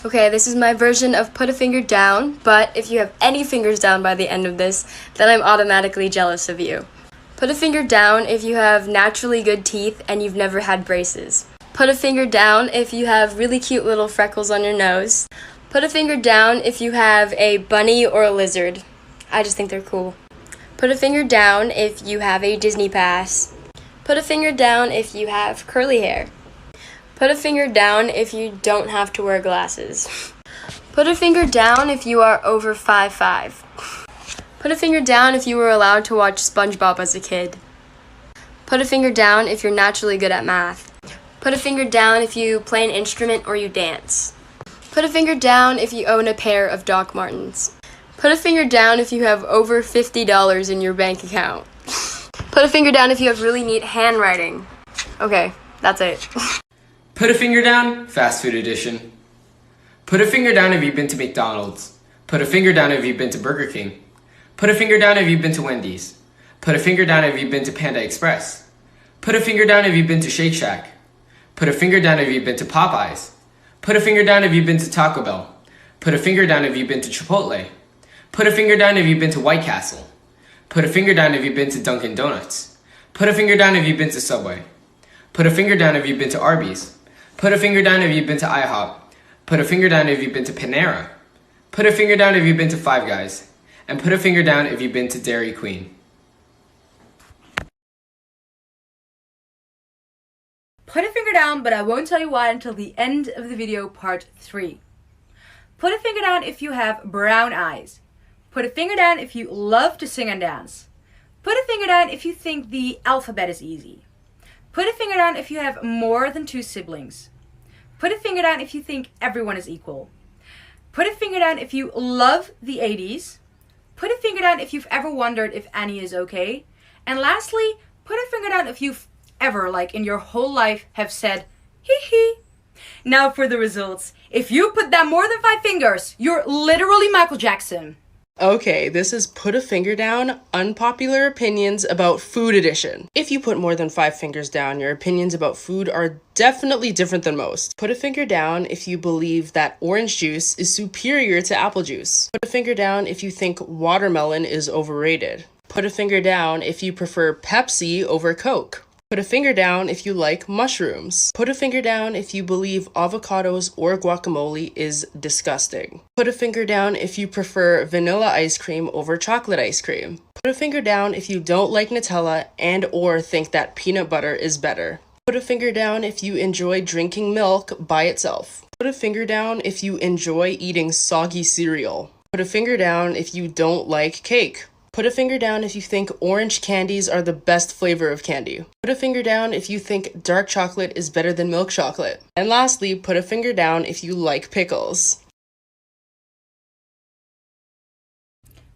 Okay, this is my version of put a finger down, but if you have any fingers down by the end of this, then I'm automatically jealous of you. Put a finger down if you have naturally good teeth and you've never had braces. Put a finger down if you have really cute little freckles on your nose. Put a finger down if you have a bunny or a lizard. I just think they're cool. Put a finger down if you have a Disney pass. Put a finger down if you have curly hair. Put a finger down if you don't have to wear glasses. Put a finger down if you are over 5'5". Put a finger down if you were allowed to watch SpongeBob as a kid. Put a finger down if you're naturally good at math. Put a finger down if you play an instrument or you dance. Put a finger down if you own a pair of Doc Martens. Put a finger down if you have over $50 in your bank account. Put a finger down if you have really neat handwriting. Okay, that's it. Put a finger down, fast food edition. Put a finger down if you've been to McDonald's. Put a finger down if you've been to Burger King. Put a finger down if you've been to Wendy's. Put a finger down if you've been to Panda Express. Put a finger down if you've been to Shake Shack. Put a finger down if you've been to Popeyes. Put a finger down if you've been to Taco Bell. Put a finger down if you've been to Chipotle. Put a finger down if you've been to White Castle. Put a finger down if you've been to Dunkin' Donuts. Put a finger down if you've been to Subway. Put a finger down if you've been to Arby's. Put a finger down if you've been to IHOP. Put a finger down if you've been to Panera. Put a finger down if you've been to Five Guys. And put a finger down if you've been to Dairy Queen. Put a finger down, but I won't tell you why until the end of the video, part 3. Put a finger down if you have brown eyes. Put a finger down if you love to sing and dance. Put a finger down if you think the alphabet is easy. Put a finger down if you have more than 2 siblings. Put a finger down if you think everyone is equal. Put a finger down if you love the 80s. Put a finger down if you've ever wondered if Annie is okay. And lastly, put a finger down if you've ever, like in your whole life, have said, hee hee. Now for the results. If you put down more than 5 fingers, you're literally Michael Jackson. Okay, this is Put a Finger Down, Unpopular Opinions About Food Edition. If you put more than 5 fingers down, your opinions about food are definitely different than most. Put a finger down if you believe that orange juice is superior to apple juice. Put a finger down if you think watermelon is overrated. Put a finger down if you prefer Pepsi over Coke. Put a finger down if you like mushrooms. Put a finger down if you believe avocados or guacamole is disgusting. Put a finger down if you prefer vanilla ice cream over chocolate ice cream. Put a finger down if you don't like Nutella and or think that peanut butter is better. Put a finger down if you enjoy drinking milk by itself. Put a finger down if you enjoy eating soggy cereal. Put a finger down if you don't like cake. Put a finger down if you think orange candies are the best flavor of candy. Put a finger down if you think dark chocolate is better than milk chocolate. And lastly, put a finger down if you like pickles.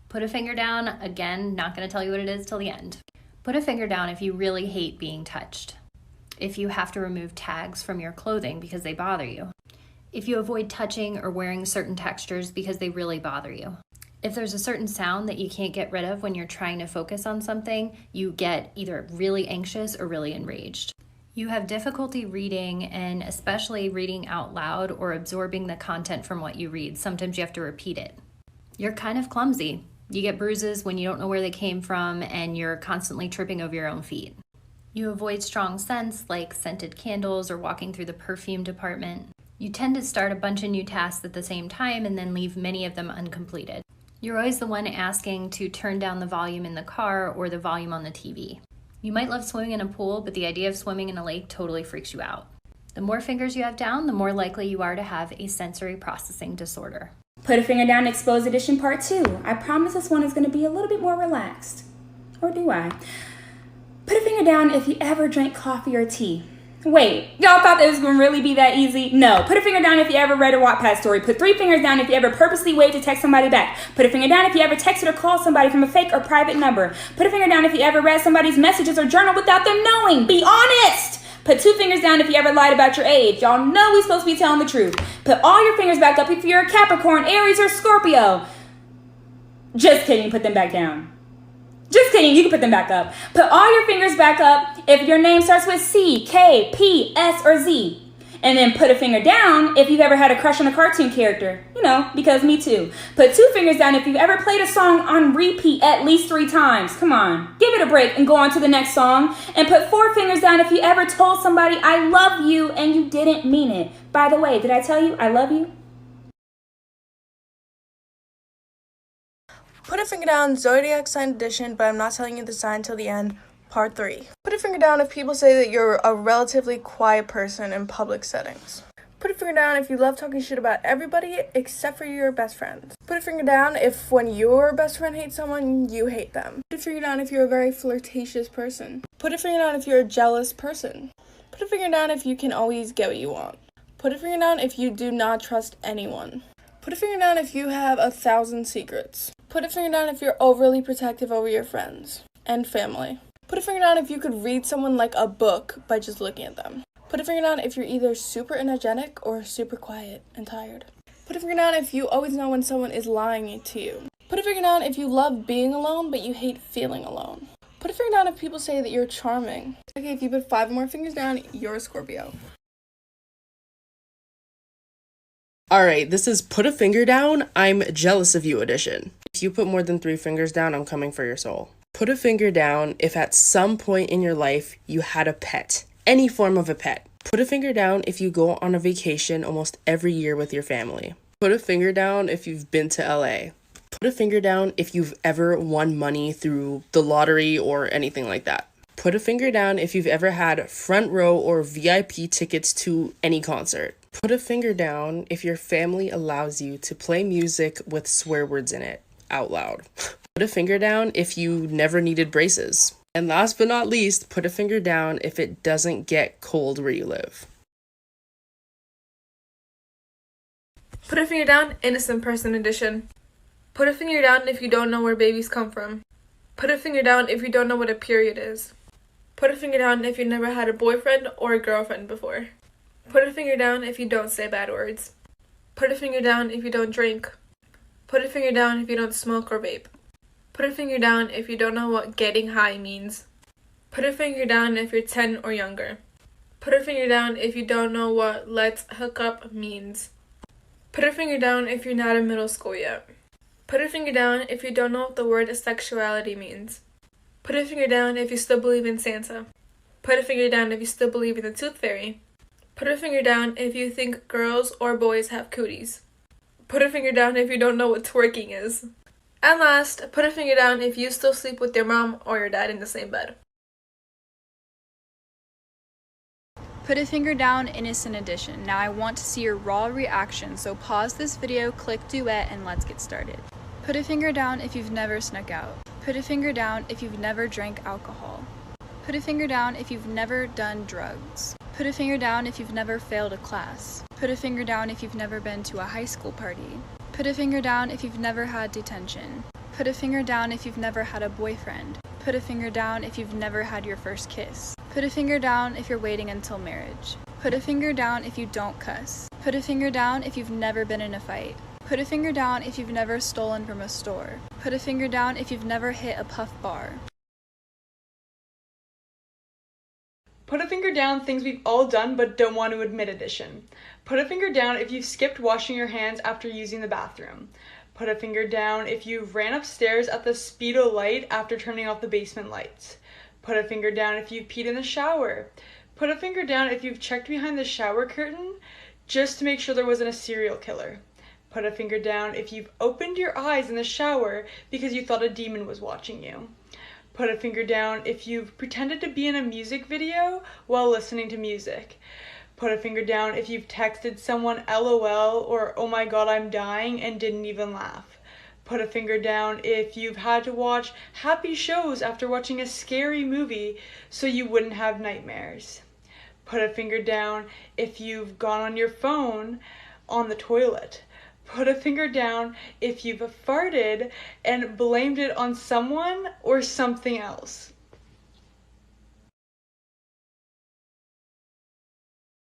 Put a finger down, again, not going to tell you what it is till the end. Put a finger down if you really hate being touched. If you have to remove tags from your clothing because they bother you. If you avoid touching or wearing certain textures because they really bother you. If there's a certain sound that you can't get rid of when you're trying to focus on something, you get either really anxious or really enraged. You have difficulty reading, and especially reading out loud or absorbing the content from what you read. Sometimes you have to repeat it. You're kind of clumsy. You get bruises when you don't know where they came from, and you're constantly tripping over your own feet. You avoid strong scents like scented candles or walking through the perfume department. You tend to start a bunch of new tasks at the same time and then leave many of them uncompleted. You're always the one asking to turn down the volume in the car or the volume on the TV. You might love swimming in a pool, but the idea of swimming in a lake totally freaks you out. The more fingers you have down, the more likely you are to have a sensory processing disorder. Put a finger down, Exposed Edition Part 2. I promise this one is going to be a little bit more relaxed. Or do I? Put a finger down if you ever drank coffee or tea. Wait, y'all thought it was going to really be that easy? No. Put a finger down if you ever read a Wattpad story. Put 3 fingers down if you ever purposely waited to text somebody back. Put a finger down if you ever texted or called somebody from a fake or private number. Put a finger down if you ever read somebody's messages or journal without them knowing. Be honest! Put 2 fingers down if you ever lied about your age. Y'all know we're supposed to be telling the truth. Put all your fingers back up if you're a Capricorn, Aries, or Scorpio. Just kidding, put them back down. Just kidding, you can put them back up. Put all your fingers back up if your name starts with C, K, P, S, or Z. And then put a finger down if you've ever had a crush on a cartoon character. You know, because me too. Put 2 fingers down if you've ever played a song on repeat at least 3 times. Come on, give it a break and go on to the next song. And put 4 fingers down if you ever told somebody I love you and you didn't mean it. By the way, did I tell you I love you? Put a finger down, zodiac sign edition, but I'm not telling you the sign till the end, part 3. Put a finger down if people say that you're a relatively quiet person in public settings. Put a finger down if you love talking shit about everybody except for your best friends. Put a finger down if when your best friend hates someone, you hate them. Put a finger down if you're a very flirtatious person. Put a finger down if you're a jealous person. Put a finger down if you can always get what you want. Put a finger down if you do not trust anyone. Put a finger down if you have 1,000 secrets. Put a finger down if you're overly protective over your friends and family. Put a finger down if you could read someone like a book by just looking at them. Put a finger down if you're either super energetic or super quiet and tired. Put a finger down if you always know when someone is lying to you. Put a finger down if you love being alone but you hate feeling alone. Put a finger down if people say that you're charming. Okay, if you put 5 more fingers down, you're a Scorpio. Alright, this is Put a Finger Down, I'm Jealous of You edition. If you put more than 3 fingers down, I'm coming for your soul. Put a finger down if at some point in your life you had a pet. Any form of a pet. Put a finger down if you go on a vacation almost every year with your family. Put a finger down if you've been to LA. Put a finger down if you've ever won money through the lottery or anything like that. Put a finger down if you've ever had front row or VIP tickets to any concert. Put a finger down if your family allows you to play music with swear words in it out loud. Put a finger down if you never needed braces. And last but not least, put a finger down if it doesn't get cold where you live. Put a finger down, innocent person edition. Put a finger down if you don't know where babies come from. Put a finger down if you don't know what a period is. Put a finger down if you've never had a boyfriend or a girlfriend before. Put a finger down if you don't say bad words. Put a finger down if you don't drink. Put a finger down if you don't smoke or vape. Put a finger down if you don't know what getting high means. Put a finger down if you're 10 or younger. Put a finger down if you don't know what let's hook up means. Put a finger down if you're not in middle school yet. Put a finger down if you don't know what the word sexuality means. Put a finger down if you still believe in Santa. Put a finger down if you still believe in the tooth fairy. Put a finger down if you think girls or boys have cooties. Put a finger down if you don't know what twerking is. And last, put a finger down if you still sleep with your mom or your dad in the same bed. Put a finger down, innocent edition. Now I want to see your raw reaction, so pause this video, click duet, and let's get started. Put a finger down if you've never snuck out. Put a finger down if you've never drank alcohol. Put a finger down if you've never done drugs. Put a finger down if you've never failed a class. Put a finger down if you've never been to a high school party. Put a finger down if you've never had detention. Put a finger down if you've never had a boyfriend. Put a finger down if you've never had your first kiss. Put a finger down if you're waiting until marriage. Put a finger down if you don't cuss. Put a finger down if you've never been in a fight. Put a finger down if you've never stolen from a store. Put a finger down if you've never hit a puff bar. Put a finger down, things we've all done but don't want to admit edition. Put a finger down if you've skipped washing your hands after using the bathroom. Put a finger down if you ran upstairs at the speed of light after turning off the basement lights. Put a finger down if you've peed in the shower. Put a finger down if you've checked behind the shower curtain just to make sure there wasn't a serial killer. Put a finger down if you've opened your eyes in the shower because you thought a demon was watching you. Put a finger down if you've pretended to be in a music video while listening to music. Put a finger down if you've texted someone LOL or oh my god I'm dying and didn't even laugh. Put a finger down if you've had to watch happy shows after watching a scary movie so you wouldn't have nightmares. Put a finger down if you've gone on your phone on the toilet. Put a finger down if you've farted and blamed it on someone or something else.